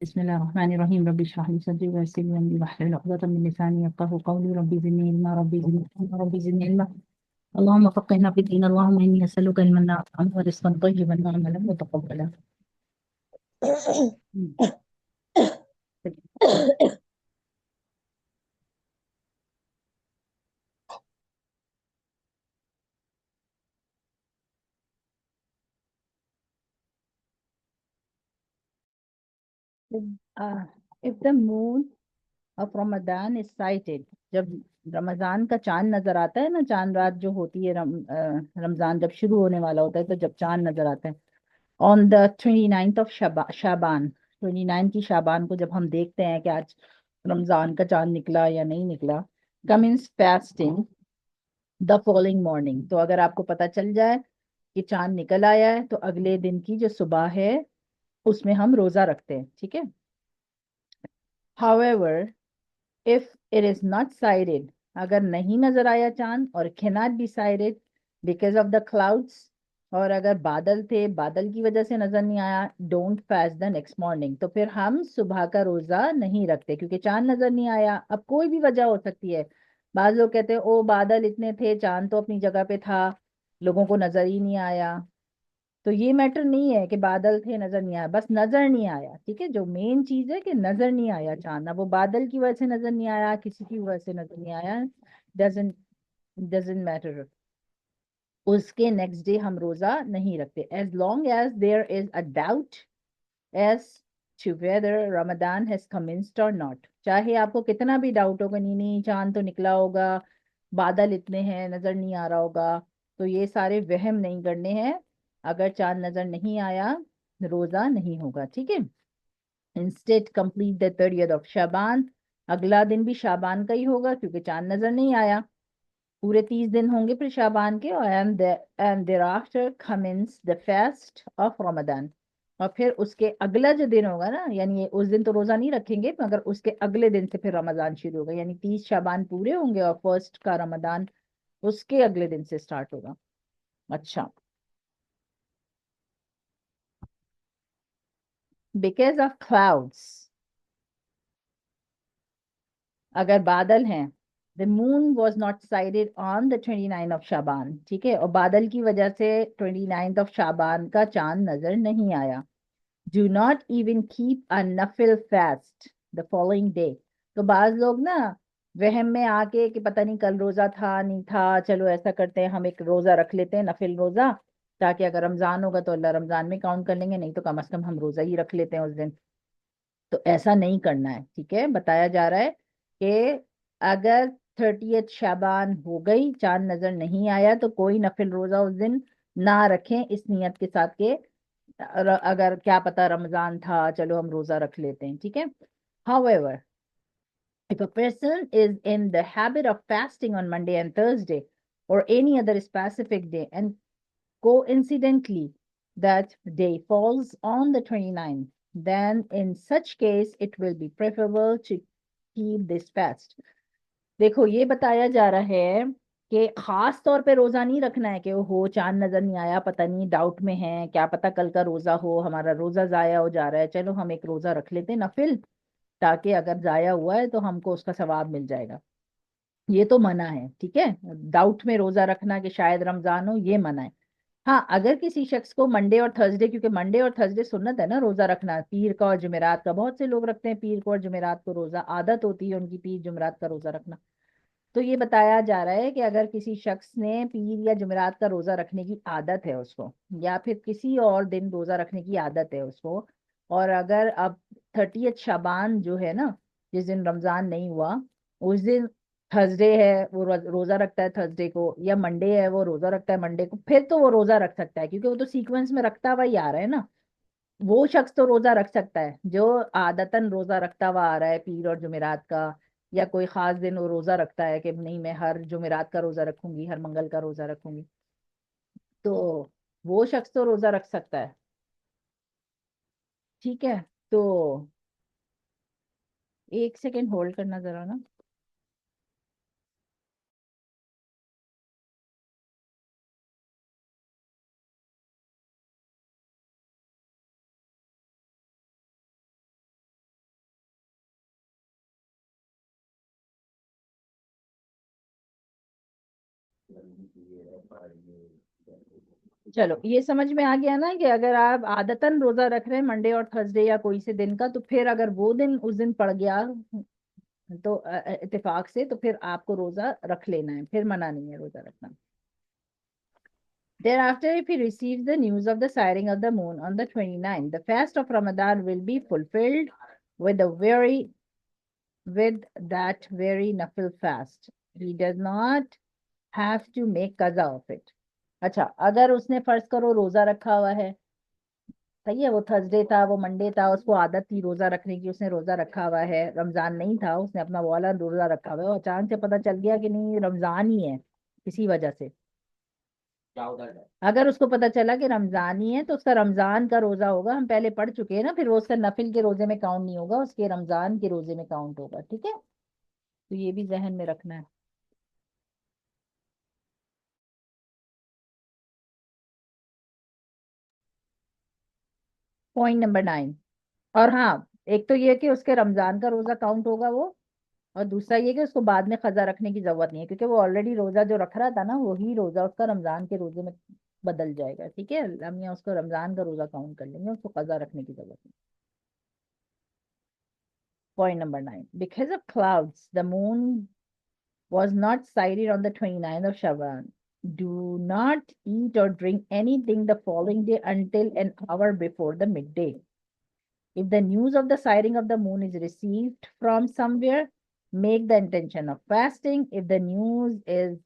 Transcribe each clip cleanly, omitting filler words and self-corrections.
बिस्मिल्लाहिर्रहमानिर्रहीम रब्बि इश्रह ली सदरी वयस्सिर ली अमरी वहलुल उक़दतम मिन लिसानी यफ़क़हू क़ौली रब्बि ज़िदनी इल्मा रब्बि ज़िदनी इल्मा रब्बि ज़िदनी इल्मा अल्लाहुम्मा फ़क़्हिना फ़िद्दीन अल्लाहुम्मा इन्नी असअलुका इल्मन नाफ़िअन व रिज़्क़न तय्यिबन व अमलन मुतक़ब्बलन। If the moon of Ramzan is sighted, जब रमजान का चांद नजर आता है ना, चांद रात जो होती है, रमजान जब शुरू होने वाला होता है तो जब चांद नजर आता है ऑन द 29th ऑफ शाबान, 29 की शाबान को जब हम देखते हैं कि आज रमजान का चांद निकला या नहीं निकला, Cummins fasting the following morning. तो अगर आपको पता चल जाए कि चांद निकल आया है तो अगले दिन की जो सुबह है उसमें हम रोजा रखते हैं, ठीक है। However if it is not sided, अगर नहीं नजर आया चांद और cannot be sided because of the clouds, और अगर बादल थे, बादल की वजह से नजर नहीं आया, don't fast the next morning, तो फिर हम सुबह का रोजा नहीं रखते क्योंकि चांद नजर नहीं आया। अब कोई भी वजह हो सकती है, बाज लोग कहते हैं ओ बादल इतने थे, चांद तो अपनी जगह पे था, लोगों को नजर ही नहीं आया। तो ये मैटर नहीं है कि बादल थे नजर नहीं आया, बस नजर नहीं आया, ठीक है। जो मेन चीज है कि नजर नहीं आया चांद, ना वो बादल की वजह से नजर नहीं आया, किसी की वजह से नजर नहीं आया, डजंट डजंट मैटर। उसके नेक्स्ट डे हम रोजा नहीं रखते as long as there is a doubt as to whether Ramadan has commenced और नॉट। चाहे आपको कितना भी डाउट होगा, नहीं नहीं चांद तो निकला होगा, बादल इतने हैं, नजर नहीं आ रहा होगा, तो ये सारे वहम नहीं करने हैं। अगर चांद नजर नहीं आया रोजा नहीं होगा, ठीक है। Instead complete the 30th of Shaban, अगला दिन भी शाबान का ही होगा क्योंकि चांद नजर नहीं आया। पूरे 30 दिन होंगे फिर शाबान के, और and there after commences the fast of Ramadan. और फिर उसके अगला जो दिन होगा ना, यानी उस दिन तो रोजा नहीं रखेंगे, मगर उसके अगले दिन से फिर रमजान शुरू होगा, यानी 30 शाबान पूरे होंगे और फर्स्ट का रमदान उसके अगले दिन से स्टार्ट होगा। अच्छा, बिकॉज ऑफ क्लाउड्स, अगर बादल हैं, the moon was not sighted on the 29 of Shaban, ठीक है, और बादल की वजह से 29 ऑफ शाबान का चांद नजर नहीं आया। Do not even keep a नफिल फास्ट द फॉलोइंग डे। तो बाज लोग ना वहम में आके कि पता नहीं कल रोजा था नहीं था, चलो ऐसा करते हैं हम एक रोजा रख लेते हैं, नफिल रोजा, ताकि अगर रमजान होगा तो अल्लाह रमजान में काउंट कर लेंगे, नहीं तो कम से कम हम रोजा ही रख लेते हैं उस दिन। तो ऐसा नहीं करना है, ठीक है। बताया जा रहा है कि अगर 30th शाबान हो गई, चांद नजर नहीं आया, तो कोई नफिल रोजा उस दिन ना रखें इस नियत के साथ के अगर क्या पता रमजान था, चलो हम रोजा रख लेते हैं, ठीक है। However, if a person is in the habit of fasting on Monday and Thursday or any other specific day, and coincidentally that day falls on the 29th, then in such case it will be preferable to keep this fast. देखो ये बताया जा रहा है कि खास तौर पे रोजा नहीं रखना है कि वो हो चांद नजर नहीं आया, पता नहीं डाउट में है, क्या पता कल का रोजा हो, हमारा रोजा जाया हो जा रहा है, चलो हम एक रोजा रख लेते हैं नफिल, ताकि अगर जाया हुआ है तो हमको उसका सवाब मिल जाएगा। ये तो मना है, ठीक है। डाउट में रोजा रखना कि शायद रमजान हो, ये मना है। हाँ, अगर किसी शख्स को मंडे और थर्सडे, क्योंकि मंडे और थर्सडे सुन्नत है ना रोजा रखना, पीर का और जुमेरात का, बहुत से लोग रखते हैं पीर को और जुमेरात को रोजा, आदत होती है उनकी पीर जुमेरात का रोजा रखना। तो ये बताया जा रहा है कि अगर किसी शख्स ने पीर या जुमेरात का रोजा रखने की आदत है उसको, या फिर किसी और दिन रोजा रखने की आदत है उसको, और अगर अब 30th शाबान जो है ना, जिस दिन रमजान नहीं हुआ, उस दिन थर्सडे है, वो रोजा रखता है थर्सडे को, या मंडे है वो रोजा रखता है मंडे को, फिर तो वो रोजा रख सकता है क्योंकि वो तो सीक्वेंस में रखता हुआ ही आ रहा है ना। वो शख्स तो रोजा रख सकता है जो आदतन रोजा रखता हुआ आ रहा है पीर और जुमेरात का, या कोई खास दिन वो रोजा रखता है कि नहीं मैं हर जुमेरात का रोजा रखूंगी, हर मंगल का रोजा रखूंगी, तो वो शख्स तो रोजा रख सकता है, ठीक है। तो एक सेकेंड होल्ड करना जरा ना। चलो ये समझ में आ गया ना कि अगर आप आदतन रोजा रख रहे हैं मंडे और थर्सडे या कोई से दिन का, तो फिर अगर वो दिन उस दिन पड़ गया तो इत्तेफाक से, तो फिर आपको रोजा रख लेना है, फिर मना नहीं है रोजा रखना। Thereafter, if he receives the news of the sighting of the moon on the 29th, the fast of Ramadan will be fulfilled with a very with that very nafil fast. He does not have to make qaza of it. अच्छा, अगर उसने फर्ज करो रोजा रखा हुआ है, सही है, वो थर्सडे था, वो मंडे था, उसको आदत थी रोजा रखने की, उसने रोजा रखा हुआ है, रमजान नहीं था, उसने अपना वो वाला रोजा रखा हुआ है, और अचानक से पता चल गया कि नहीं रमजान ही है किसी वजह से। अगर उसको पता चला कि रमजान ही है, तो उसका रमजान का रोजा होगा, हम पहले पढ़ चुके हैं ना, फिर वो उसका नफिल के रोजे में काउंट नहीं होगा, उसके रमजान के रोजे में काउंट होगा। ठीक है, तो ये भी जहन में रखना है। Point number 9। और हाँ, एक तो ये कि उसके रमजान का रोजा काउंट होगा वो, और दूसरा ये कि उसको बाद में खजा रखने की जरूरत नहीं है, क्योंकि वो ऑलरेडी रोजा जो रख रहा था ना, वही रोजा उसका रमजान के रोजे में बदल जाएगा। ठीक है, हम यहाँ उसको रमजान का रोजा काउंट कर लेंगे, उसको खजा रखने की जरूरत नहीं। Point number 9, because of clouds the moon was not sighted on the 29th of Shaban. Do not eat or drink anything the following day until an hour before the midday. If the news of the sighting of the moon is received from somewhere, make the intention of fasting. If the news is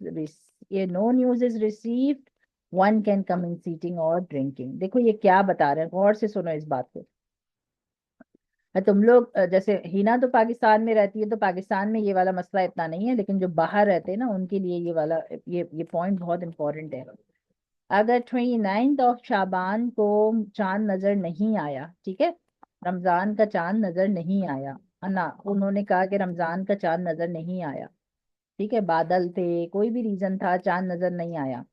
if no news is received, one can come in eating or drinking. देखो ये क्या बता रहे हैं, गौर से सुनो इस बात को। तुम लोग जैसे हिना तो पाकिस्तान में रहती है, तो पाकिस्तान में ये वाला मसला इतना नहीं है, लेकिन जो बाहर रहते हैं ना, उनके लिए ये वाला ये पॉइंट बहुत इंपॉर्टेंट है। अगर 29th ऑफ शाबान को चांद नजर नहीं आया, ठीक है, रमजान का चांद नजर नहीं आया, ना उन्होंने कहा कि रमजान का चांद नजर नहीं आया, ठीक है, बादल थे, कोई भी रीजन था, चांद नजर नहीं आया,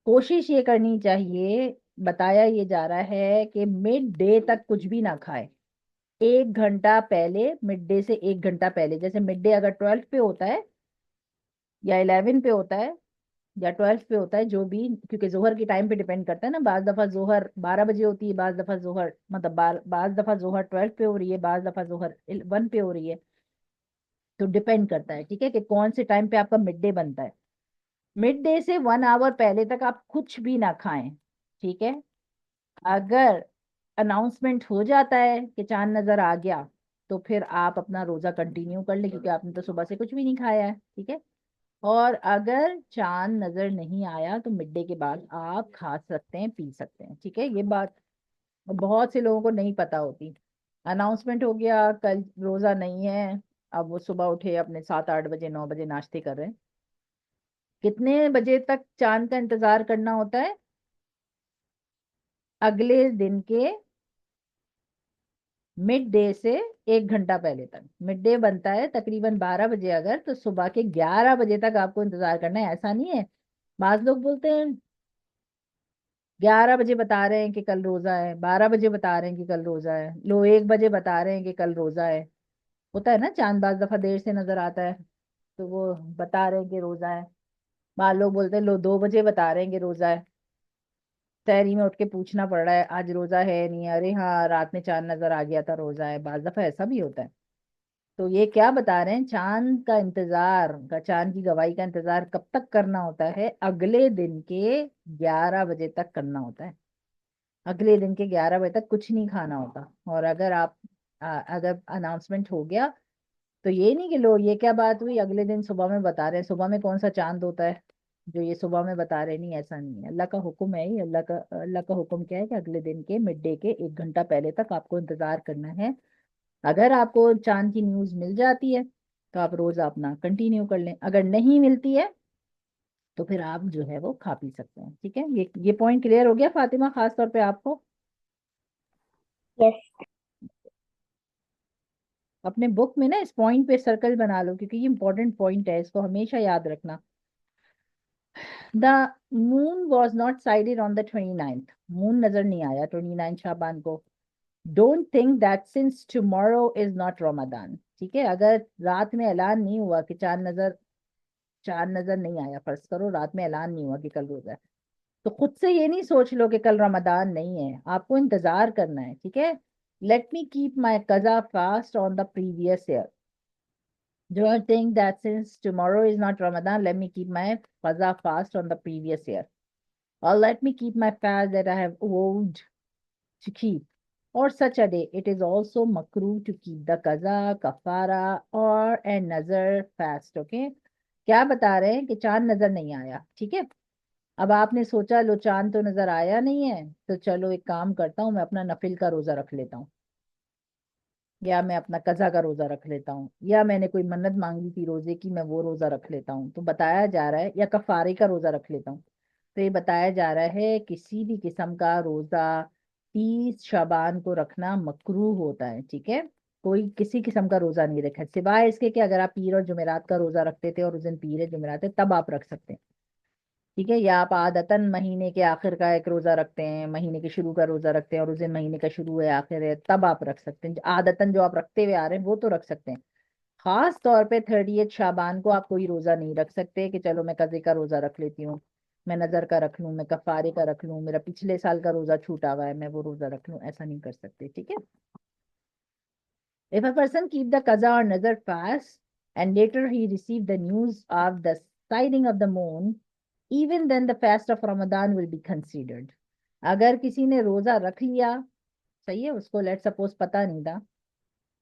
कोशिश ये करनी चाहिए, बताया ये जा रहा है कि मिड डे तक कुछ भी ना खाए। 1 घंटा पहले, मिड डे से 1 घंटा पहले, जैसे मिड डे अगर 12 पे होता है या 11 पे होता है या 12 पे होता है, जो भी, क्योंकि जोहर की टाइम पे डिपेंड करता है ना, बाज दफा जोहर 12 बजे होती है, बाज दफा जोहर मतलब बाज दफा जोहर 12 पे हो रही है, बाज दफा जोहर 1 पे हो रही है, तो डिपेंड करता है, ठीक है, कि कौन से टाइम पे आपका मिड डे बनता है। मिड डे से 1 आवर पहले तक आप कुछ भी ना खाएं, ठीक है। अगर अनाउंसमेंट हो जाता है कि चांद नजर आ गया, तो फिर आप अपना रोजा कंटिन्यू कर ले, क्योंकि आपने तो सुबह से कुछ भी नहीं खाया है, ठीक है। और अगर चांद नजर नहीं आया, तो मिड डे के बाद आप खा सकते हैं, पी सकते हैं, ठीक है। ये बात बहुत से लोगों को नहीं पता होती। अनाउंसमेंट हो गया कल रोजा नहीं है, अब वो सुबह उठे अपने 7-8 बजे 9 बजे नाश्ते कर रहे हैं। कितने बजे तक चांद का इंतजार करना होता है? अगले दिन के मिड डे से 1 घंटा पहले तक। मिड डे बनता है तकरीबन 12 बजे, अगर तो सुबह के 11 बजे तक आपको इंतजार करना है, ऐसा नहीं है। बाज लोग बोलते हैं 11 बजे बता रहे हैं कि कल रोजा है, 12 बजे बता रहे हैं कि कल रोजा है, लो 1 बजे बता रहे हैं कि कल रोजा है। होता है ना, चांद बाज दफा देर से नजर आता है, तो वो बता रहे हैं कि रोजा है। बाद लोग बोलते हैं लो 2 बजे बता रहे हैं कि रोजा है, तहरी में उठ के पूछना पड़ रहा है आज रोजा है नहीं है? अरे हाँ, रात में चांद नजर आ गया था, रोजा है। बाज दफा ऐसा भी होता है। तो ये क्या बता रहे हैं, चांद का इंतजार का, चांद की गवाही का इंतजार कब तक करना होता है? अगले दिन के 11 बजे तक करना होता है। अगले दिन के 11 बजे तक कुछ नहीं खाना होता। और अगर अगर अनाउंसमेंट हो गया, तो ये नहीं कि लो ये क्या बात हुई, अगले दिन सुबह में बता रहे हैं, सुबह में कौन सा चांद होता है जो ये सुबह में बता रहे? नहीं, ऐसा नहीं है, अल्लाह का हुक्म है ही। अल्लाह का हुक्म क्या है कि अगले दिन के मिड डे के 1 घंटा पहले तक आपको इंतजार करना है। अगर आपको चांद की न्यूज मिल जाती है, तो आप रोजा अपना कंटिन्यू कर लें, अगर नहीं मिलती है तो फिर आप जो है वो खा पी सकते हैं, ठीक है। ये पॉइंट क्लियर हो गया फातिमा, खास तौर पे आपको? यस। अपने बुक में ना इस पॉइंट पे सर्कल बना लो, क्योंकि ये इंपॉर्टेंट पॉइंट है, इसको हमेशा याद रखना। The moon was not sighted on the 29th, moon नजर नहीं आया 29 शाबान को। Don't think that since tomorrow is not Ramzan, ठीक है। अगर रात में ऐलान नहीं हुआ कि चांद नजर नहीं आया, फर्ज करो रात में ऐलान नहीं हुआ कि कल रोजा है, तो खुद से ये नहीं सोच लो कि कल रमजान नहीं है, आपको इंतजार करना है, ठीक है। लेट मी कीप माई कजा fast on the previous year, do I think that since tomorrow is not Ramadan, let me keep my qaza fast on the previous year, or let me keep my fast that I have vowed to keep. Or such a day, it is also makruh to keep the qaza, kafara, or a nazar fast. Okay? क्या बता रहे हैं कि चांद नजर नहीं आया, ठीक है। अब आपने सोचा लो चांद तो नजर आया नहीं है, तो चलो एक काम करता हूँ, मैं अपना नफिल का रोजा रख लेता हूँ, या मैं अपना कज़ा का रोजा रख लेता हूँ, या मैंने कोई मन्नत मांगी थी रोजे की, मैं वो रोजा रख लेता हूँ। तो बताया जा रहा है, या कफारे का रोजा रख लेता हूँ। तो ये बताया जा रहा है किसी भी किस्म का रोजा 30 शाबान को रखना मकरूह होता है, ठीक है। कोई किसी किस्म का रोजा नहीं रखा, सिवाय इसके कि अगर आप पीर और जुमेरात का रोजा रखते थे और उस दिन पीर है जुमेरात है, तब आप रख सकते हैं, ठीक है। या आप आदतन महीने के आखिर का एक रोजा रखते हैं, महीने के शुरू का रोजा रखते हैं और उस दिन महीने का शुरू है आखिर है, तब आप रख सकते हैं। आदतन जो आप रखते हुए आ रहे हैं वो तो रख सकते हैं। खास तौर पे 30 शाबान को आप कोई रोजा नहीं रख सकते कि चलो मैं कज़े का रोजा रख लेती हूँ, मैं नजर का रख लूँ, मैं कफारे का रख लूँ, मेरा पिछले साल का रोजा छूटा हुआ है मैं वो रोजा रख लूँ, ऐसा नहीं कर सकते, ठीक है। If a person keep the qaza or nazar fast and later he receive the news of the sighting of the moon, even then the fast of Ramadan will be considered. अगर किसी ने रोजा रख लिया, सही है, उसको लेट सपोज पता नहीं था,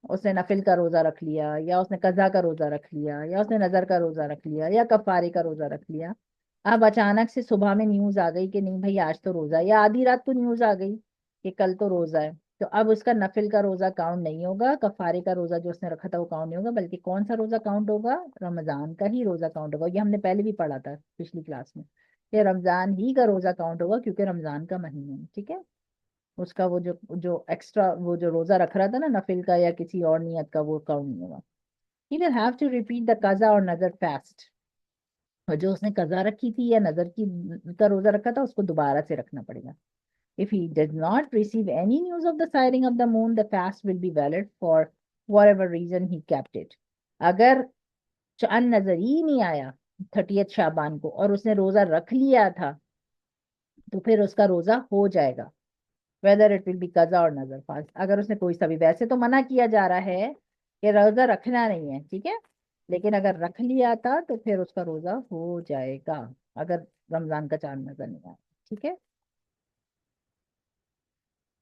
उसने नफिल का रोजा रख लिया, या उसने कज़ा का रोजा रख लिया, या उसने नजर का रोजा रख लिया, या कफारे का रोजा रख लिया। अब अचानक से सुबह में न्यूज आ गई कि नहीं भाई आज तो रोजा है, या आधी रात को न्यूज आ गई कि कल तो रोजा है, तो अब उसका नफिल का रोजा काउंट नहीं होगा, कफारे का रोजा जो उसने रखा था वो काउंट नहीं होगा, बल्कि कौन सा रोजा काउंट होगा, रमजान का ही रोजा काउंट होगा। ये हमने पहले भी पढ़ा था पिछली क्लास में कि रमजान ही का रोजा काउंट होगा, क्योंकि रमजान का महीना है, ठीक है। उसका वो जो जो एक्स्ट्रा वो जो रोजा रख रहा था ना नफिल का या किसी और नियत का, वो काउंट नहीं होगा। He will have to repeat the कज़ा और नजर फास्ट, और जो उसने कज़ा रखी थी या नजर की का रोजा रखा था उसको दोबारा से रखना पड़ेगा। If he does not receive any news of the sighting of the moon, the fast will be valid for whatever reason he kept it. अगर चांद नजर ही नहीं आया 30 शाबान को और उसने रोजा रख लिया था, तो फिर उसका रोजा हो जाएगा, वेदर इट विल बी कज़ा और नजर फास्ट। अगर उसने कोई सा भी, वैसे तो मना किया जा रहा है कि रोजा रखना नहीं है, ठीक है, लेकिन अगर रख लिया था तो फिर उसका रोजा हो जाएगा, अगर रमजान का चांद नजर नहीं आया, ठीक है।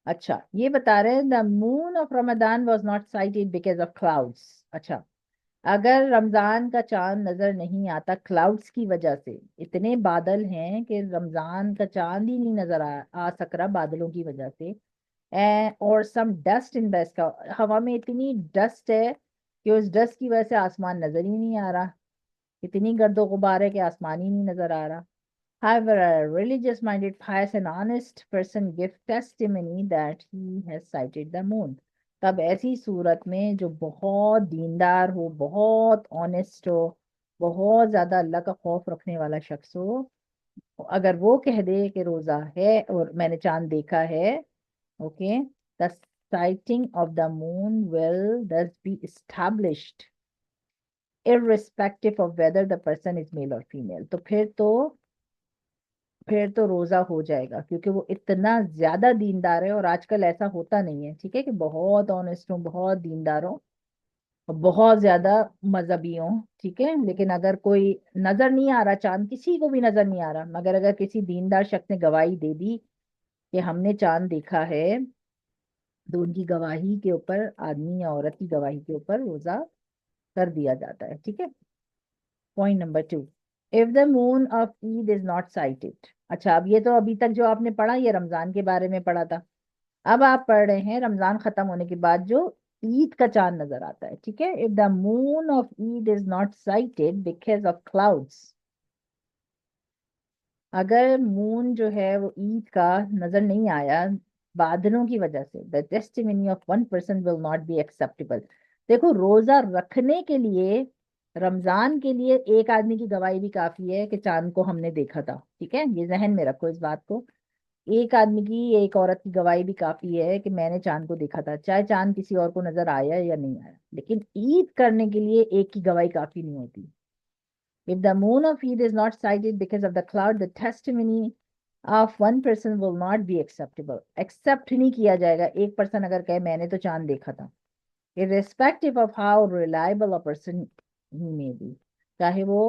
अच्छा, ये बता रहे हैं the moon of Ramzan was not sighted because of clouds. अच्छा, अगर रमजान का चांद नजर नहीं आता क्लाउड्स की वजह से, इतने बादल हैं कि रमजान का चांद ही नहीं नजर आ सक रहा बादलों की वजह से, और सम डस्ट इन द स्काई, हवा में इतनी डस्ट है कि उस डस्ट की वजह से आसमान नजर ही नहीं आ रहा, इतनी गर्दो गुबार है कि आसमान ही नहीं नजर आ रहा। However, a religious minded, pious and honest person give testimony that he has sighted the moon. तब ऐसी सूरत में जो बहुत दीनदार हो, बहुत ऑनेस्ट हो, बहुत ज्यादा अल्लाह का खौफ रखने वाला शख्स हो, अगर वो कह दे कि रोजा है और मैंने चांद देखा है, okay, the sighting of the moon will thus be established irrespective of whether the person is male or female। तो फिर तो रोजा हो जाएगा, क्योंकि वो इतना ज्यादा दीनदार है, और आजकल ऐसा होता नहीं है, ठीक है, कि बहुत ऑनेस्ट हो, बहुत दीनदार हो और बहुत ज्यादा मजहबी हो, ठीक है, लेकिन अगर कोई नजर नहीं आ रहा चांद, किसी को भी नजर नहीं आ रहा, मगर अगर किसी दीनदार शख्स ने गवाही दे दी कि हमने चांद देखा है, तो उनकी गवाही के ऊपर, आदमी या औरत की गवाही के ऊपर रोजा कर दिया जाता है, ठीक है। Point number 2, if the moon of Eid is not sighted. अच्छा, अब ये तो अभी तक जो आपने पढ़ा ये रमजान के बारे में पढ़ा था, अब आप पढ़ रहे हैं रमजान खत्म होने के बाद जो ईद का चांद नजर आता है, ठीक है। If the moon of Eid is not sighted because of clouds, अगर मून जो है वो ईद का नजर नहीं आया बादलों की वजह से, the testimony of one person will not be acceptable. देखो, रोजा रखने के लिए, रमजान के लिए एक आदमी की गवाही भी काफी है कि चांद को हमने देखा था, ठीक है, ये जहन में रखो इस बात को। एक आदमी की, एक औरत की गवाही भी काफी है कि मैंने चांद को देखा था, चाहे चांद किसी और को नजर आया या नहीं आया। लेकिन ईद करने के लिए एक की गवाही काफी नहीं होती, If the moon of Eid is not sighted because of the cloud, the testimony of one person will not be acceptable. Accept नहीं किया जाएगा एक पर्सन अगर कहे मैंने तो चांद देखा था, irrespective of how reliable a person he may be, चाहे वो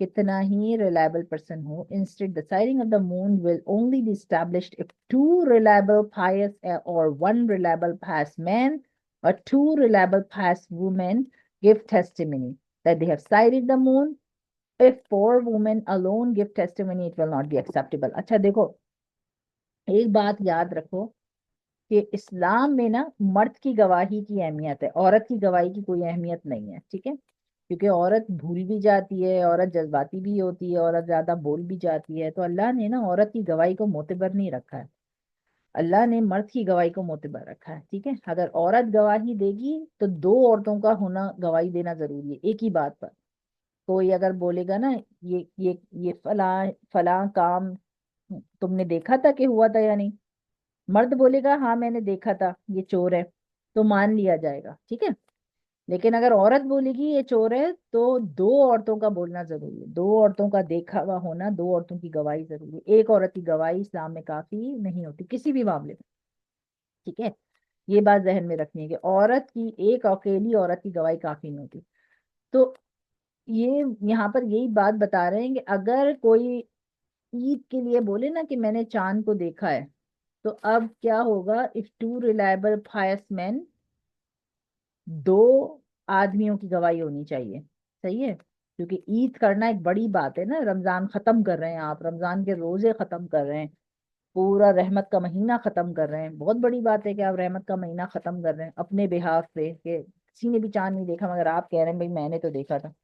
कितना ही reliable person हो. Instead, the sighting of the moon will only be established if two reliable pious or one reliable pious man or two reliable pious women give testimony that they have sighted the moon. If four women alone give testimony, it will not be acceptable. अच्छा देखो, एक बात याद रखो कि इस्लाम में ना मर्द की गवाही की अहमियत है, औरत की गवाही की कोई अहमियत नहीं है, ठीक है? क्योंकि औरत भूल भी जाती है, औरत जज्बाती भी होती है, औरत ज्यादा बोल भी जाती है, तो अल्लाह ने ना औरत की गवाही को मोतबर नहीं रखा है, अल्लाह ने मर्द की गवाही को मोतबर रखा है, ठीक है? अगर औरत गवाही देगी तो दो औरतों का होना गवाही देना जरूरी है एक ही बात पर. कोई अगर बोलेगा ना ये फला फला काम तुमने देखा था कि हुआ था या नहीं, मर्द बोलेगा हाँ मैंने देखा था ये चोर है, तो मान लिया जाएगा, ठीक है? लेकिन अगर औरत बोलेगी ये चोर है, तो दो औरतों का बोलना जरूरी है, दो औरतों का देखा हुआ होना, दो औरतों की गवाही जरूरी है. एक औरत की गवाही इस्लाम में काफी नहीं होती किसी भी मामले में, ठीक है? ये बात जहन में रखनी है कि औरत की एक अकेली औरत की गवाही काफी नहीं होती. तो ये यहाँ पर यही बात बता रहे हैं कि अगर कोई ईद के लिए बोले ना कि मैंने चांद को देखा है, तो अब क्या होगा? If two reliable fires man, दो आदमियों की गवाही होनी चाहिए, सही है? क्योंकि ईद करना एक बड़ी बात है ना, रमजान खत्म कर रहे हैं आप, रमजान के रोजे खत्म कर रहे हैं, पूरा रहमत का महीना खत्म कर रहे हैं, बहुत बड़ी बात है कि आप रहमत का महीना खत्म कर रहे हैं अपने बिहाफ पे, कि किसी ने भी चांद नहीं देखा मगर आप कह रहे हैं भाई मैंने तो देखा था.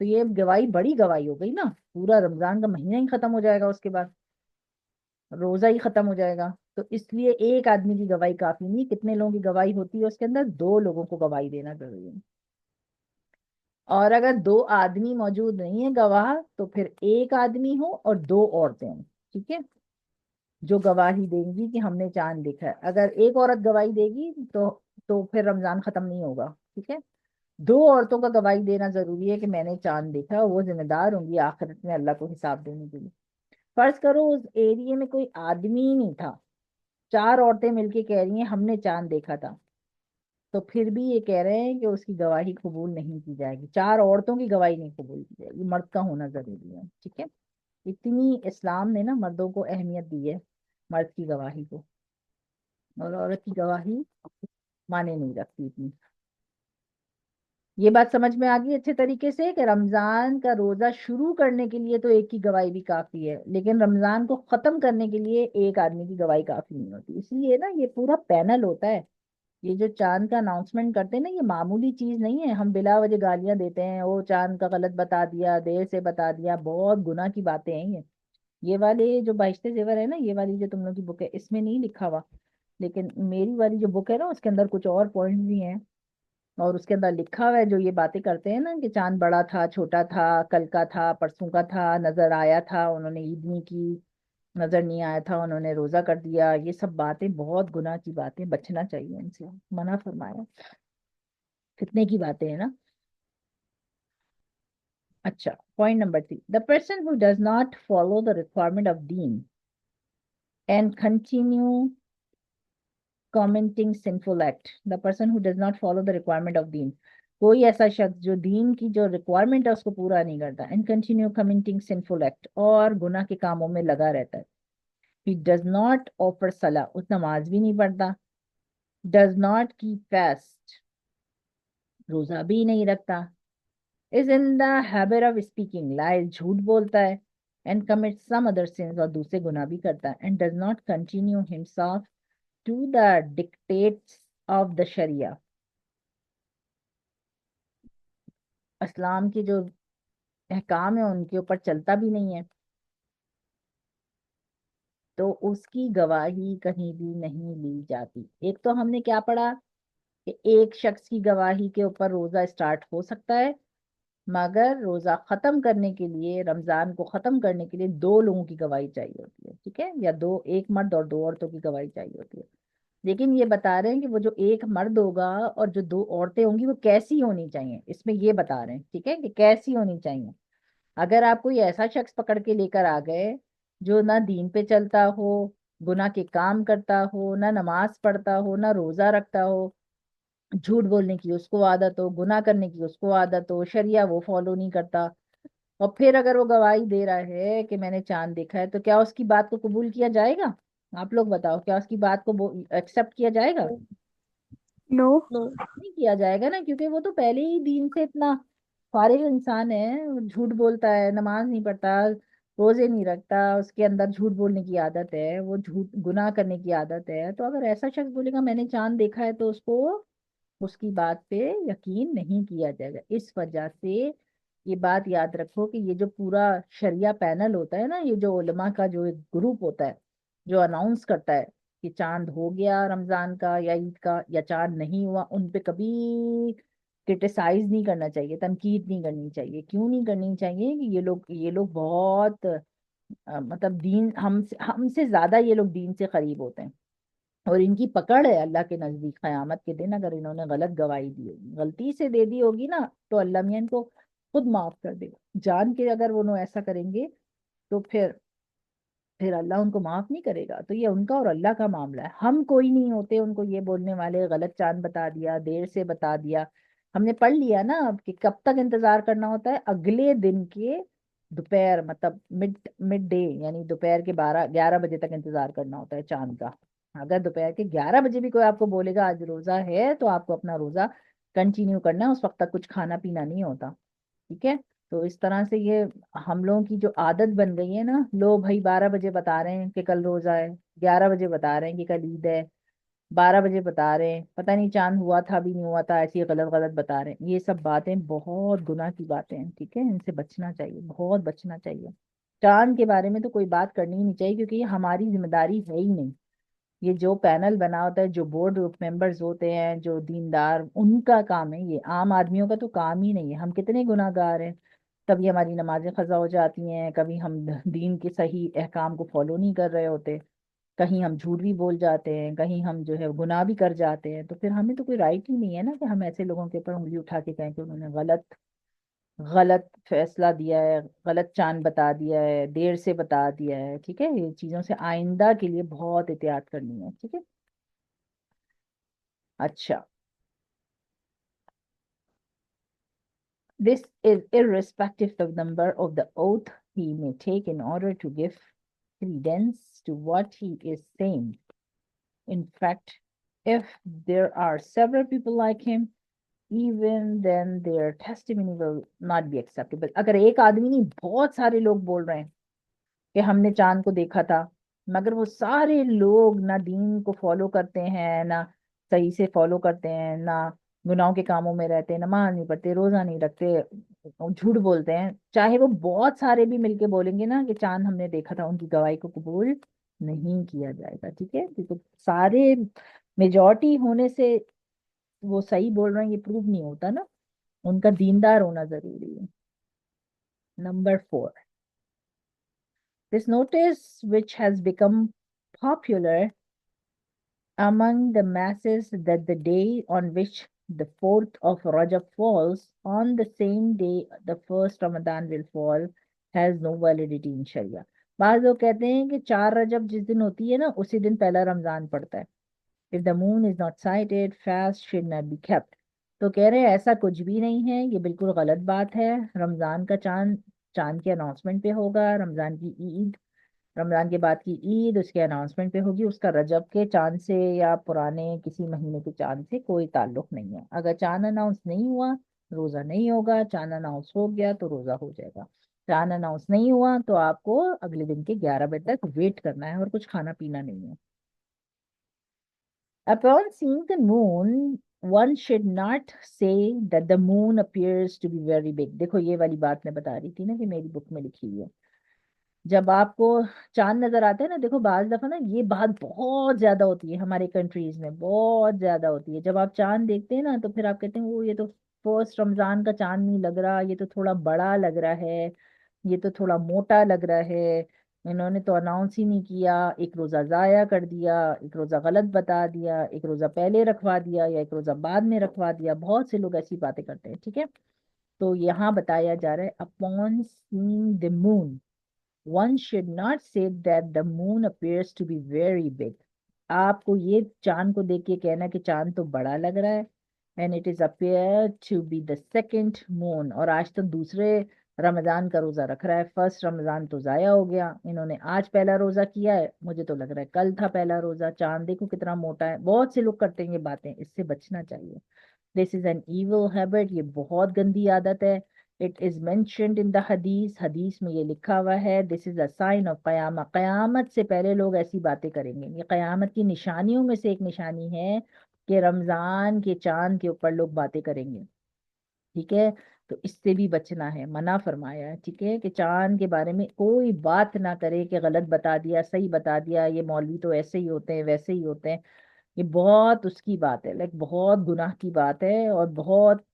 तो ये गवाही बड़ी गवाही हो गई ना, पूरा रमजान का महीना ही खत्म हो जाएगा, उसके बाद रोजा ही खत्म हो जाएगा. तो इसलिए एक आदमी की गवाही काफी नहीं, कितने लोगों की गवाही होती है उसके अंदर? दो लोगों को गवाही देना जरूरी है. और अगर दो आदमी मौजूद नहीं है गवाह, तो फिर एक आदमी हो और दो औरतें हों, ठीक है, जो गवाही देंगी कि हमने चांद देखा है. अगर एक औरत गवाही देगी तो फिर रमजान खत्म नहीं होगा, ठीक है? दो औरतों का गवाही देना जरूरी है कि मैंने चांद देखा, और वो जिम्मेदार होंगी आखिरत में अल्लाह को हिसाब देने के लिए. फर्ज करो उस एरिया में कोई आदमी ही नहीं था, चार औरतें मिलके कह रही हैं हमने चांद देखा था, तो फिर भी ये कह रहे हैं कि उसकी गवाही कबूल नहीं की जाएगी, चार औरतों की गवाही नहीं कबूल की जाएगी, मर्द का होना जरूरी है, ठीक है? इतनी इस्लाम ने ना मर्दों को अहमियत दी है मर्द की गवाही को, और औरत की गवाही माने नहीं रखती इतनी. ये बात समझ में आ गई अच्छे तरीके से कि रमजान का रोजा शुरू करने के लिए तो एक की गवाही भी काफी है, लेकिन रमजान को खत्म करने के लिए एक आदमी की गवाही काफी नहीं होती. इसलिए ना ये पूरा पैनल होता है. ये जो चांद का अनाउंसमेंट करते हैं ना, ये मामूली चीज नहीं है. हम बिला वजह गालियां देते हैं, वो चांद का गलत बता दिया, देर से बता दिया, बहुत गुनाह की बातें हैं ये वाले जो बाइश्ते जेवर है ना, ये वाली जो तुम लोग की बुक है, इसमें नहीं लिखा हुआ, लेकिन मेरी वाली जो बुक है ना उसके अंदर कुछ और पॉइंट भी हैं, और उसके अंदर लिखा हुआ है जो ये बातें करते हैं ना कि चांद बड़ा था, छोटा था, कल का था, परसों का था, नजर आया था उन्होंने ईद नहीं की, नजर नहीं आया था उन्होंने रोजा कर दिया, ये सब बातें बहुत गुनाह की बातें, बचना चाहिए इनसे, मना फरमाया. कितने की बातें हैं ना. अच्छा, point number 3, the person who does not follow the requirement of दीन and continue commenting sinful act. The person who does not follow the requirement of deen, कोई ऐसा शख्स जो दीन की जो रिक्वायरमेंट है उसको पूरा नहीं करता, and continue committing sinful act, और गुनाह के कामों में लगा रहता है. ही डज नॉट ऑफर सला, उस नमाज भी नहीं पढ़ता, डज नॉट कीप फास्ट, रोजा भी नहीं रखता, is in the habit of speaking lies, झूठ बोलता है, and commit some other sins, और दूसरे गुनाह भी करता है, and does not continue himself to the dictates of the sharia, इस्लाम के जो अहकाम है उनके ऊपर चलता भी नहीं है, तो उसकी गवाही कहीं भी नहीं ली जाती. एक तो हमने क्या पढ़ा कि एक शख्स की गवाही के ऊपर रोजा स्टार्ट हो सकता है, मगर रोजा खत्म करने के लिए, रमजान को खत्म करने के लिए दो लोगों की गवाही चाहिए होती है, ठीक है? या दो, एक मर्द और दो औरतों की गवाही चाहिए होती है. लेकिन ये बता रहे हैं कि वो जो एक मर्द होगा और जो दो औरतें होंगी वो कैसी होनी चाहिए, इसमें ये बता रहे हैं, ठीक है, कि कैसी होनी चाहिए. अगर आप कोई ऐसा शख्स पकड़ के लेकर आ गए जो ना दीन पे चलता हो, गुनाह के काम करता हो, ना नमाज पढ़ता हो, ना रोजा रखता हो, झूठ बोलने की उसको आदत हो, गुनाह करने की उसको आदत हो, शरिया वो फॉलो नहीं करता, और फिर अगर वो गवाही दे रहा है कि मैंने चांद देखा है, तो क्या उसकी बात को कबूल किया जाएगा? आप लोग बताओ, क्या उसकी बात को एक्सेप्ट किया जाएगा? नो। नहीं किया जाएगा ना, क्योंकि वो तो पहले ही दीन से इतना फारिग इंसान है, वो झूठ बोलता है, नमाज नहीं पढ़ता, रोजे नहीं रखता, उसके अंदर झूठ बोलने की आदत है, वो झूठ गुनाह करने की आदत है। तो अगर ऐसा शख्स बोलेगा मैंने चांद देखा है, तो उसको उसकी बात पे यकीन नहीं किया जाएगा। इस वजह से ये बात याद रखो कि ये जो पूरा शरिया पैनल होता है ना, ये जो उलमा का जो एक ग्रुप होता है जो अनाउंस करता है कि चांद हो गया रमजान का या ईद का, या चांद नहीं हुआ, उन पे कभी क्रिटिसाइज नहीं करना चाहिए, तनकीद नहीं करनी चाहिए। क्यों नहीं करनी चाहिए? कि ये लोग बहुत मतलब दीन हमसे हमसे ज्यादा ये लोग दीन से करीब होते हैं, और इनकी पकड़ है अल्लाह के नजदीक क़यामत के दिन। अगर इन्होंने गलत गवाही दी होगी, गलती से दे दी होगी ना, तो अल्लाह मियां इनको खुद माफ कर देगा। जान के अगर वो ऐसा करेंगे, तो फिर अल्लाह उनको माफ नहीं करेगा। तो ये उनका और अल्लाह का मामला है, हम कोई नहीं होते उनको ये बोलने वाले गलत चांद बता दिया, देर से बता दिया। हमने पढ़ लिया ना अब कि कब तक इंतजार करना होता है, अगले दिन के दोपहर, मतलब मिड मिड डे, यानी दोपहर के 12-11 बजे तक इंतजार करना होता है चांद का। अगर दोपहर के 11 बजे भी कोई आपको बोलेगा आज रोजा है, तो आपको अपना रोजा कंटिन्यू करना है, उस वक्त तक कुछ खाना पीना नहीं होता। ठीक है? तो इस तरह से ये हम लोगों की जो आदत बन गई है ना, लो भाई 12 बजे बता रहे हैं कि कल रोजा है, 11 बजे बता रहे हैं कि कल ईद है, 12 बजे बता रहे हैं पता नहीं चांद हुआ था भी नहीं हुआ था, ऐसी गलत गलत बता रहे हैं। ये सब बातें बहुत गुनाह की बातें हैं, ठीक है? इनसे बचना चाहिए, बहुत बचना चाहिए। चांद के बारे में तो कोई बात करनी ही नहीं चाहिए, क्योंकि ये हमारी जिम्मेदारी है ही नहीं। ये जो पैनल बना होता है, जो बोर्ड मेंबर्स होते हैं, जो दीनदार, उनका काम है ये, आम आदमियों का तो काम ही नहीं है। हम कितने गुनाहगार हैं, कभी हमारी नमाजें खजा हो जाती हैं, कभी हम दीन के सही अहकाम को फॉलो नहीं कर रहे होते, कहीं हम झूठ भी बोल जाते हैं, कहीं हम जो है गुनाह भी कर जाते हैं। तो फिर हमें तो कोई राइट ही नहीं है ना कि हम ऐसे लोगों के ऊपर उंगली उठा के कहें कि उन्होंने गलत गलत फैसला दिया है, गलत चांद बता दिया है, देर से बता दिया है। ठीक है? ये चीजों से आइंदा के लिए बहुत एहतियात करनी है। ठीक है? अच्छा, this is irrespective of the number of the oath he may take in order to give credence to what he is saying. In fact, if there are several people like him, even then their testimony will not be acceptable. अगर एक आदमी नहीं, बहुत सारे लोग बोल रहे हैं कि हमने चांद को देखा था, मगर वो सारे लोग ना दीन को फॉलो करते हैं, ना सही से फॉलो करते हैं, ना गुनाहों के कामों में रहते हैं, नमाज नहीं पढ़ते, रोजा नहीं रखते, झूठ बोलते हैं, चाहे वो बहुत सारे भी मिलके बोलेंगे ना कि चांद हमने देखा था, उनकी गवाही को कबूल नहीं किया जाएगा। ठीक है? क्योंकि सारे मेजॉरिटी होने से वो सही बोल रहे हैं ये प्रूव नहीं होता ना, उनका दीनदार होना जरूरी है। Number 4, this notice which has become popular among the masses that the day on which the 4th of Rajab falls on the same day the first Ramadan will fall has no validity in Sharia. बाज लोग कहते हैं कि 4 रजब जिस दिन होती है ना, उसी दिन पहला रमजान पड़ता है। If the moon is not sighted, fast should not be kept. तो कह रहे हैं ऐसा कुछ भी नहीं है, ये बिल्कुल गलत बात है। रमजान का चांद चांद के अनाउंसमेंट पे होगा, रमजान की ईद, रमजान के बाद की ईद उसके अनाउंसमेंट पे होगी, उसका रजब के चांद से या पुराने किसी महीने के चांद से कोई ताल्लुक नहीं है। अगर चांद अनाउंस नहीं हुआ, रोजा नहीं होगा। चांद अनाउंस हो गया तो रोजा हो जाएगा। चांद अनाउंस नहीं हुआ तो आपको अगले दिन के 11 बजे तक वेट करना है, और कुछ खाना पीना नहीं है। Upon seeing the moon, one should not say that the moon appears to be very big. देखो ये वाली बात मैं बता रही थी ना कि मेरी बुक में लिखी हुई है। जब आपको चांद नजर आता है ना, देखो बाज दफा ना ये बात बहुत ज्यादा होती है हमारे कंट्रीज में, बहुत ज्यादा होती है। जब आप चांद देखते हैं ना, तो फिर आप कहते हैं वो ये तो फर्स्ट रमजान का चांद नहीं लग रहा, ये तो थोड़ा बड़ा लग रहा है, ये तो थोड़ा मोटा लग रहा है, इन्होंने तो अनाउंस ही नहीं किया, एक रोजा जाया कर दिया, एक रोजा गलत बता दिया, एक रोजा पहले रखवा दिया या एक रोजा बाद में रखवा दिया। बहुत से लोग ऐसी बातें करते हैं। ठीक है? तो यहाँ बताया जा रहा है upon seeing the moon one should not say that the moon appears to be very big. आपको ये चांद को देख के कहना कि चांद तो बड़ा लग रहा है, and it is appear to be the second moon. और आज तो दूसरे रमजान का रोजा रख रहा है, फर्स्ट रमजान तो जाया हो गया, इन्होंने आज पहला रोजा किया है, मुझे तो लग रहा है कल था पहला रोजा। चांद देखो कितना मोटा है। बहुत से लोग करते हैं ये बातें, इससे बचना चाहिए। This is an evil habit, ये बहुत गंदी आदत है। It is mentioned in the हदीस, हदीस में ये लिखा हुआ है। This is a sign of कयामत, कयामत से पहले लोग ऐसी बातें करेंगे। ये कयामत की निशानियों में से एक निशानी है कि रमजान के चांद के ऊपर लोग बातें करेंगे। ठीक है, तो इससे भी बचना है, मना फरमाया है। ठीक है, कि चांद के बारे में कोई बात ना करे कि गलत बता दिया सही बता दिया, ये मौलवी तो ऐसे ही होते हैं वैसे ही होते हैं। ये बहुत उसकी बात है, लाइक बहुत गुनाह की बात है, और बहुत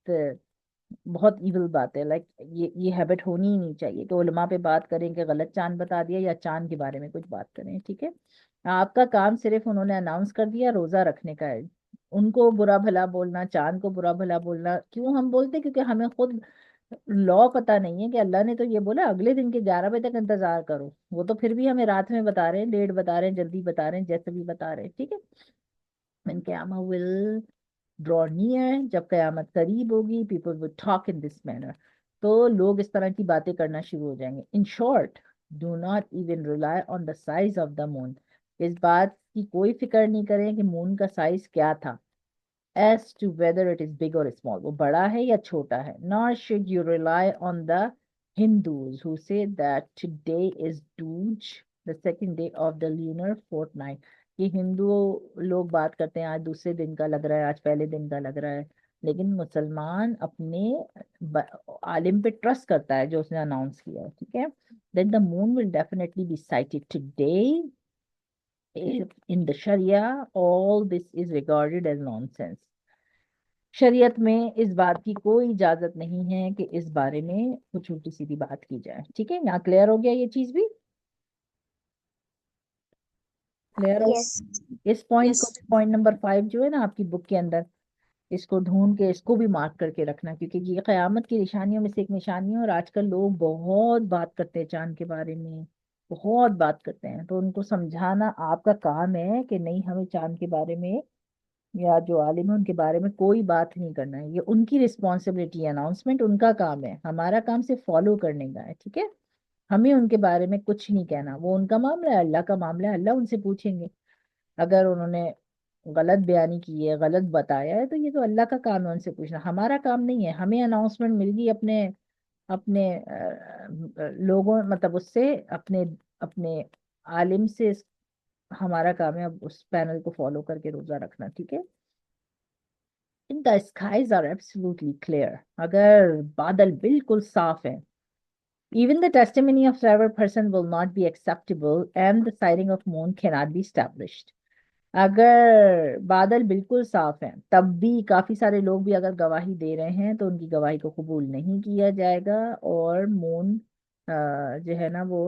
बहुत इविल बात है। लाइक ये हैबिट होनी ही नहीं चाहिए कि उलमा पे बात करें कि गलत चांद बता दिया, या चांद के बारे में कुछ बात करें। ठीक है, आपका काम सिर्फ उन्होंने अनाउंस कर दिया रोजा रखने का है, उनको बुरा भला बोलना, चांद को बुरा भला बोलना क्यों हम बोलते? क्योंकि हमें खुद लॉ पता नहीं है कि अल्लाह ने तो ये बोला अगले दिन के 11 बजे तक इंतजार करो, वो तो फिर भी हमें रात में बता रहे हैं, लेट बता रहे हैं, जल्दी बता रहे हैं, जैसे भी बता रहे हैं। ठीक है, when Qiyamah will draw near, जब कयामत करीब होगी, people will talk in this manner, तो लोग इस तरह की बातें करना शुरू हो जाएंगे। In short, do not even rely on the size of the moon. इस बात की कोई फिक्र नहीं करें कि मून का साइज क्या था, as to whether it is big or small, वो बड़ा है या छोटा है। Nor should you rely on the Hindus who say that today is Dooj, the second day of the lunar fortnight. ये हिंदू लोग बात करते हैं आज दूसरे दिन का लग रहा है, आज पहले दिन का लग रहा है, लेकिन मुसलमान अपने आलिम पे ट्रस्ट करता है जो उसने अनाउंस किया है। ठीक है, then the moon will definitely be sighted today. In the Sharia, all this is regarded as nonsense. शरीयत में इस बात की कोई इजाजत नहीं है कि इस बारे में कुछ उल्टी सीधी बात की जाए। ठीक है, यहाँ क्लियर हो गया ये चीज भी? क्लियर हो? यस। इस पॉइंट यस। को भी, पॉइंट नंबर 5 जो है ना आपकी बुक के अंदर, इसको ढूंढ के इसको भी मार्क करके रखना, क्योंकि ये कयामत की निशानियों में से एक निशानी है। और आजकल लोग बहुत बात करते हैं चांद के बारे में, बहुत बात करते हैं, तो उनको समझाना आपका काम है कि नहीं, हमें चांद के बारे में या जो आलिम है उनके बारे में कोई बात नहीं करना है। ये उनकी रिस्पॉन्सिबिलिटी है, अनाउंसमेंट उनका काम है, हमारा काम सिर्फ फॉलो करने का है। ठीक है, हमें उनके बारे में कुछ नहीं कहना, वो उनका मामला है, अल्लाह का मामला है, अल्लाह उनसे पूछेंगे। अगर उन्होंने गलत बयानी की है, गलत बताया है, तो ये तो अल्लाह का काम है उनसे पूछना, हमारा काम नहीं है। हमें अनाउंसमेंट मिल गई अपने अपने लोगों, मतलब उससे, अपने अपने आलिम से, हमारा काम है अब उस पैनल को फॉलो करके रोजा रखना। ठीक है, the skies are absolutely clear, अगर बादल बिल्कुल साफ है, even the testimony of several person will not be acceptable and the sighting of moon cannot be established. अगर बादल बिल्कुल साफ हैं तब भी काफी सारे लोग भी अगर गवाही दे रहे हैं तो उनकी गवाही को कबूल नहीं किया जाएगा, और मून जो है ना वो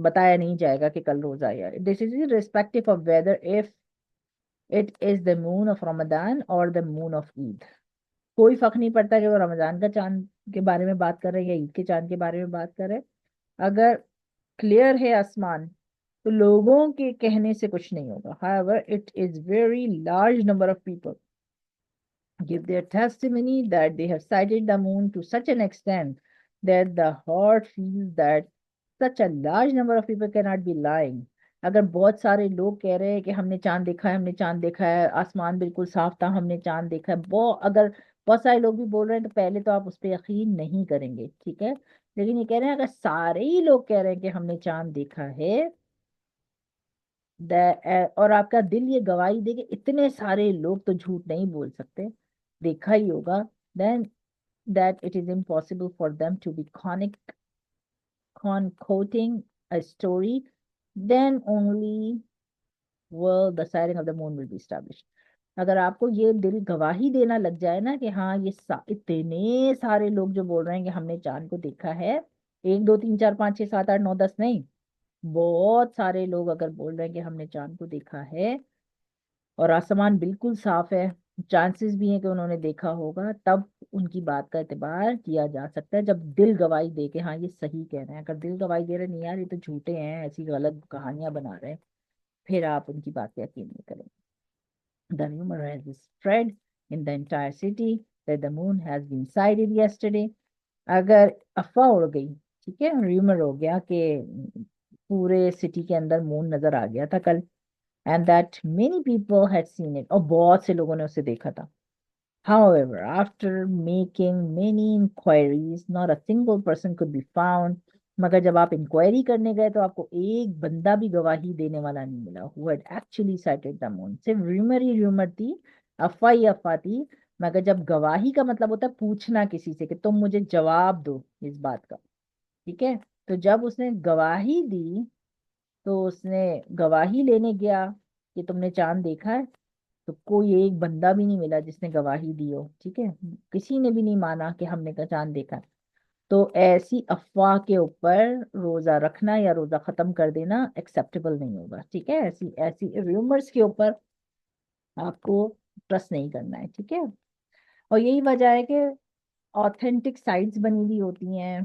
बताया नहीं जाएगा कि कल रोजा आया। This is irrespective of whether if it is the moon of Ramadan or the moon of Eid. कोई फर्क नहीं पड़ता कि वो रमजान का चांद के बारे में बात कर रहे हैं या ईद के चांद के बारे में बात कर रहे हैं। अगर क्लियर है आसमान तो लोगों के कहने से कुछ नहीं होगा। However, it is very large number of people give their testimony that they have sighted the moon to such an extent that the heart feels that such a large number of people cannot be lying. अगर बहुत सारे लोग कह रहे हैं कि हमने चांद देखा है, हमने चांद देखा है, आसमान बिल्कुल साफ था, हमने चांद देखा है, बहुत अगर बहुत सारे लोग भी बोल रहे हैं तो पहले तो आप उस पर यकीन नहीं करेंगे। ठीक है, लेकिन ये कह रहे हैं अगर सारे ही लोग कह रहे हैं कि हमने चांद देखा है, और आपका दिल ये गवाही दे कि इतने सारे लोग तो झूठ नहीं बोल सकते, देखा ही होगा, then that it is impossible for them to be concocting a story, then only will the sighting of the moon will be established. अगर आपको ये दिल गवाही देना लग जाए ना कि हाँ ये इतने सारे लोग जो बोल रहे हैं कि हमने चांद को देखा है, एक दो तीन चार पाँच छह सात आठ नौ दस नहीं, बहुत सारे लोग अगर बोल रहे हैं कि हमने चांद को देखा है और आसमान बिल्कुल साफ है, चांसेस भी हैं कि उन्होंने देखा होगा, तब उनकी बात का एतबार किया जा सकता है। जब दिल गवाही दे के हाँ ये सही कह रहे हैं, अगर दिल गवाही दे रहे हैं नहीं यार ये तो झूठे हैं, ऐसी गलत कहानियां बना रहे हैं, फिर आप उनकी बात पे यकीन नहीं करेंगे। The rumor has spread in the entire city that the moon has been sighted yesterday. अगर अफवाह उड़ गई, ठीक है, रूमर हो गया कि पूरे सिटी के अंदर मून नजर आ गया था कल, and that many people had seen it, और बहुत से लोगों ने उसे देखा था। However, after making many inquiries, not a single person could be found. मगर जब आप इंक्वायरी करने गए तो आपको एक बंदा भी गवाही देने वाला नहीं मिला who had actually sighted the moon. सिर्फ रूमर ही रूमर थी, अफवाह ही अफवाह थी। मगर जब गवाही का मतलब होता है पूछना किसी से कि तुम मुझे जवाब दो इस बात का, ठीक है, तो जब उसने गवाही दी, तो उसने गवाही लेने गया कि तुमने चांद देखा है, तो कोई एक बंदा भी नहीं मिला जिसने गवाही दी हो, ठीक है, किसी ने भी नहीं माना कि हमने का चांद देखा है। तो ऐसी अफवाह के ऊपर रोजा रखना या रोजा खत्म कर देना एक्सेप्टेबल नहीं होगा, ठीक है। ऐसी ऐसी रूमर्स के ऊपर आपको ट्रस्ट नहीं करना है, ठीक है। और यही वजह है कि ऑथेंटिक साइट्स बनी हुई होती हैं,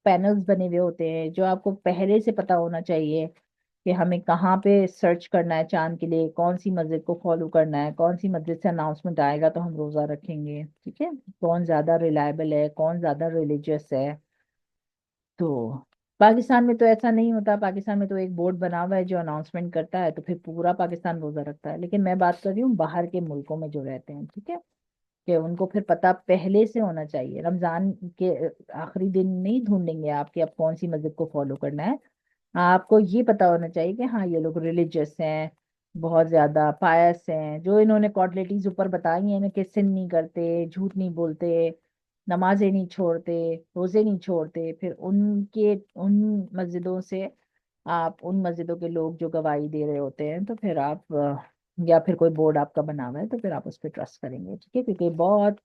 पैनल्स बने हुए होते हैं, जो आपको पहले से पता होना चाहिए कि हमें कहाँ पे सर्च करना है चांद के लिए, कौन सी मस्जिद को फॉलो करना है, कौन सी मस्जिद से अनाउंसमेंट आएगा तो हम रोजा रखेंगे, ठीक है, कौन ज्यादा रिलायबल है, कौन ज्यादा रिलीजियस है। तो पाकिस्तान में तो ऐसा नहीं होता, पाकिस्तान में तो एक बोर्ड बना हुआ है जो अनाउंसमेंट करता है, तो फिर पूरा पाकिस्तान रोजा रखता है। लेकिन मैं बात कर रही हूँ बाहर के मुल्कों में जो रहते हैं, ठीक है, कि उनको फिर पता पहले से होना चाहिए। रमजान के आखिरी दिन नहीं ढूंढेंगे आप कि आप कौन सी मस्जिद को फॉलो करना है, आपको ये पता होना चाहिए कि हाँ ये लोग रिलीजियस हैं, बहुत ज्यादा पायस हैं, जो इन्होंने क्वालिटीज ऊपर बताई हैं ना, कि सिन नहीं करते, झूठ नहीं बोलते, नमाजें नहीं छोड़ते, रोजे नहीं छोड़ते, फिर उनके उन मस्जिदों से आप, उन मस्जिदों के लोग जो गवाही दे रहे होते हैं, तो फिर आप या फिर कोई बोर्ड आपका बना हुआ है तो फिर आप उस पर ट्रस्ट करेंगे, ठीक है, क्योंकि बहुत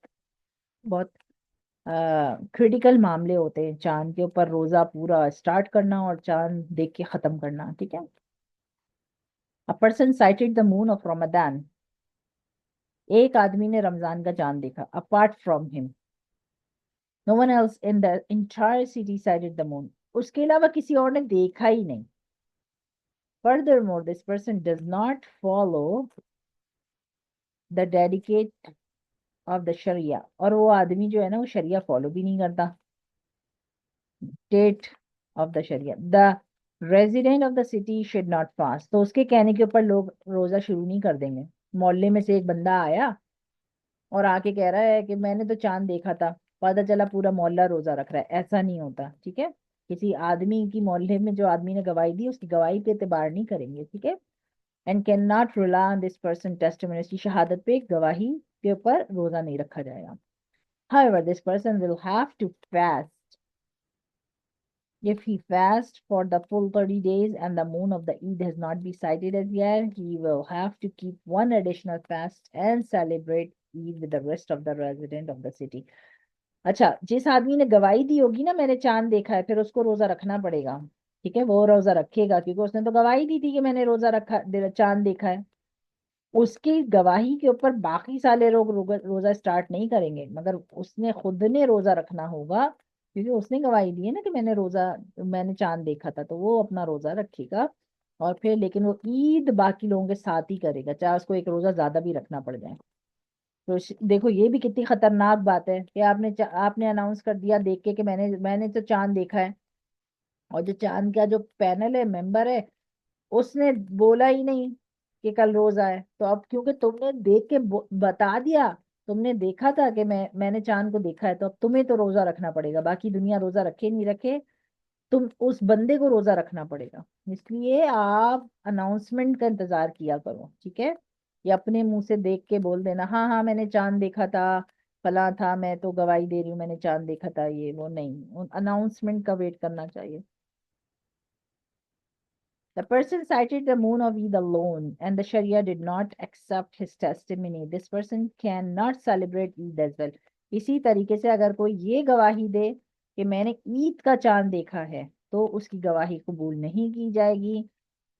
बहुत क्रिटिकल मामले होते हैं चांद के ऊपर रोजा पूरा स्टार्ट करना और चांद देख के खत्म करना, ठीक है। A person sighted the moon of Ramadan, एक आदमी ने रमजान का चांद देखा, apart from him no one else in the entire city sighted the moon, उसके अलावा किसी और ने देखा ही नहीं। Furthermore, this person does not follow the dedicate of the Sharia, और वो आदमी जो है ना वो शरिया फॉलो भी नहीं करता, date of the Sharia. The resident of the city should not fast, तो उसके कहने के ऊपर लोग रोजा शुरू नहीं कर देंगे। मोहल्ले में से एक बंदा आया और आके कह रहा है कि मैंने तो चांद देखा था, पता चला पूरा मोहल्ला रोजा रख रहा है, ऐसा नहीं होता, ठीक है। किसी आदमी की, मोहल्ले में जो आदमी ने गवाही दी उसकी गवाही पे एतबार नहीं करेंगे, ठीक है। And can not rely on this person testimony, उसकी शहादत पे गवाही के ऊपर रोजा नहीं रखा जाएगा। However, this person will have to fast. If he fasts for the full 30 days and the moon of the Eid has not been sighted as yet, he will have to keep one additional fast and celebrate Eid with the rest of the resident of the city. अच्छा, जिस आदमी ने गवाही दी होगी ना मैंने चांद देखा है, फिर उसको रोजा रखना पड़ेगा, ठीक है, वो रोजा रखेगा क्योंकि उसने तो गवाही दी थी कि मैंने रोजा रखा, चांद देखा है। उसकी गवाही के ऊपर बाकी सारे लोग रोजा स्टार्ट नहीं करेंगे, मगर उसने खुद ने रोजा रखना होगा क्योंकि उसने गवाही दी है ना कि मैंने चांद देखा था, तो वो अपना रोजा रखेगा। और फिर लेकिन वो ईद बाकी लोगों के साथ ही करेगा, चाहे उसको एक रोजा ज्यादा भी रखना पड़ जाए। तो देखो ये भी कितनी खतरनाक बात है कि आपने अनाउंस कर दिया देख के कि मैंने तो चांद देखा है, और जो चांद का जो पैनल है, मेंबर है, उसने बोला ही नहीं कि कल रोजा है। तो अब क्योंकि तुमने देख के बता दिया, तुमने देखा था कि मैंने चांद को देखा है, तो अब तुम्हें तो रोजा रखना पड़ेगा, बाकी दुनिया रोजा रखे नहीं रखे, तुम उस बंदे को रोजा रखना पड़ेगा। इसलिए आप अनाउंसमेंट का इंतजार किया करो, ठीक है। ये अपने मुंह से देख के बोल देना हाँ हाँ मैंने चांद देखा था, फला था, मैं तो गवाही दे रही हूँ मैंने चांद देखा था, ये वो नहीं, अनाउंसमेंट का वेट करना चाहिए। The person cited the moon of Eid alone, and the Sharia did not accept his testimony. This person cannot celebrate Eid as well. इसी तरीके से अगर कोई ये गवाही दे कि मैंने ईद का चांद देखा है, तो उसकी गवाही कबूल नहीं की जाएगी।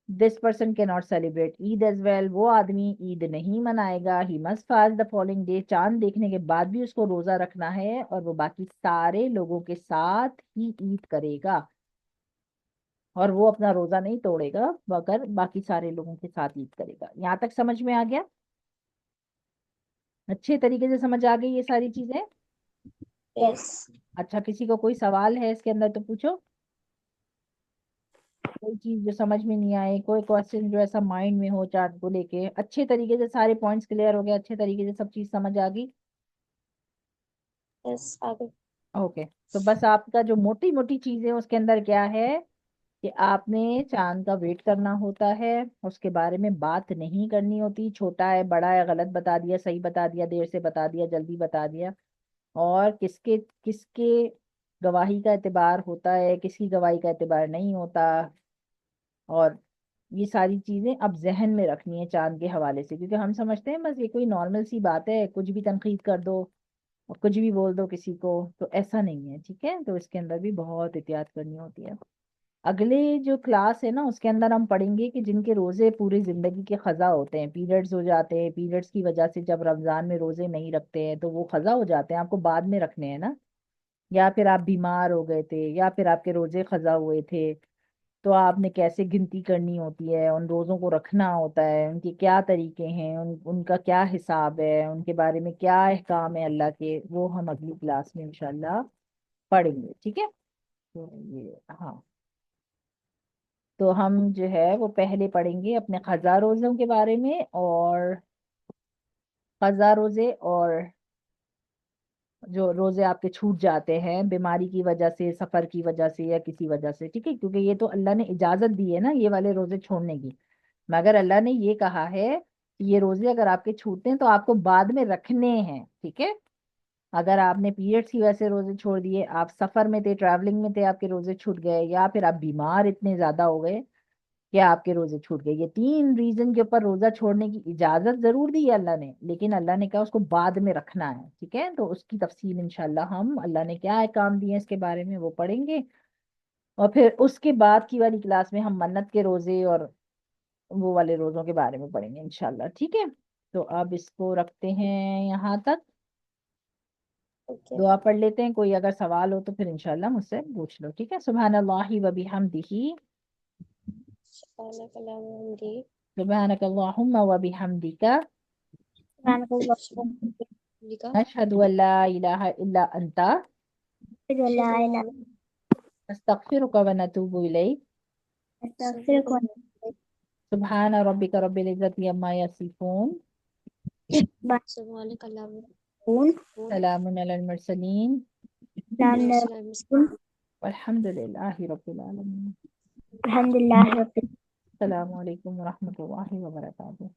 This person can not celebrate Eid as well, वो आदमी ईद नहीं मनाएगा। He must fast the following day, चांद देखने के बाद भी उसको रोजा रखना है और वो बाकी सारे लोगों के साथ ही ईद करेगा, और वो अपना रोजा नहीं तोड़ेगा मगर बाकी सारे लोगों के साथ ईद करेगा। यहाँ तक समझ में आ गया? अच्छे तरीके से समझ आ गई ये सारी चीजें? यस। अच्छा, किसी को कोई सवाल है इसके अंदर तो पूछो। कोई चीज जो समझ में नहीं आए, कोई क्वेश्चन जो ऐसा माइंड में हो चार्ट को लेके, अच्छे तरीके से सारे पॉइंट्स क्लियर हो गए, अच्छे तरीके से सब चीज समझ आ गई? यस, आगे। ओके। तो बस आपका जो मोटी मोटी चीजें उसके अंदर क्या है कि आपने चांद का वेट करना होता है, उसके बारे में बात नहीं करनी होती, छोटा है बड़ा है, गलत बता दिया सही बता दिया, देर से बता दिया जल्दी बता दिया, और किसके किसके गवाही का एतबार होता है, किसकी गवाही का एतबार नहीं होता, और ये सारी चीजें अब जहन में रखनी है चांद के हवाले से, क्योंकि हम समझते हैं बस ये कोई नॉर्मल सी बात है, कुछ भी तनकीद कर दो और कुछ भी बोल दो किसी को, तो ऐसा नहीं है, ठीक है? तो इसके अंदर भी बहुत एहतियात करनी होती है। अगले जो क्लास है ना उसके अंदर हम पढ़ेंगे कि जिनके रोजे पूरी जिंदगी के खजा होते हैं, पीरियड्स हो जाते हैं, पीरियड्स की वजह से जब रमजान में रोजे नहीं रखते हैं तो वो खजा हो जाते हैं, आपको बाद में रखने हैं ना, या फिर आप बीमार हो गए थे या फिर आपके रोजे खजा हुए थे, तो आपने कैसे गिनती करनी होती है, उन रोजों को रखना होता है, उनके क्या तरीके हैं, उनका क्या हिसाब है, उनके बारे में क्या अहकाम है अल्लाह के, वो हम अगली क्लास में इंशाल्लाह पढ़ेंगे, ठीक है? तो ये, हाँ, तो हम जो है वो पहले पढ़ेंगे अपने खजा रोजों के बारे में, और खजा रोजे और जो रोजे आपके छूट जाते हैं बीमारी की वजह से, सफर की वजह से या किसी वजह से, ठीक है? क्योंकि ये तो अल्लाह ने इजाजत दी है ना ये वाले रोजे छोड़ने की, मगर अल्लाह ने ये कहा है कि ये रोजे अगर आपके छूटते हैं तो आपको बाद में रखने हैं, ठीक है? अगर आपने पीरियड्स की वजह से रोजे छोड़ दिए, आप सफर में थे, ट्रैवलिंग में थे, आपके रोजे छूट गए, या फिर आप बीमार इतने ज्यादा हो गए कि आपके रोजे छूट गए, ये तीन रीजन के ऊपर रोजा छोड़ने की इजाजत जरूर दी है अल्लाह ने, लेकिन अल्लाह ने कहा उसको बाद में रखना है, ठीक है? तो उसकी तफसील इंशाल्लाह हम अल्लाह ने क्या है काम दिए हैं इसके बारे में वो पढ़ेंगे, और फिर उसके बाद की वाली क्लास में हम मन्नत के रोजे और वो वाले रोजों के बारे में पढ़ेंगे इंशाल्लाह, ठीक है? तो अब इसको रखते हैं यहाँ तक, ओके। दुआ पढ़ लेते हैं, कोई अगर सवाल हो तो फिर इंशाल्लाह मुझसे पूछ लो, ठीक है? सुब्हानल्लाहि व बिहम्दिही, सुभान कलाम हमदी। सुब्हानकल्लाहुम्मा व बिहम्दिका, सुभान अल्लाह। अशहदु अल्ला इलाहा इल्ला अंता, नस्तगफिरुका व नतूबु इलैक, सुब्हान रब्बिका रब्बिल इज्जति अम्मा यसिफून, सुभान कलाम। सलामुन अलल मुरसलीन, वल्हम्दुलिल्लाहि रब्बिल आलमीन। अस्सलामु अलैकुम व रहमतुल्लाहि व बरकातुहू।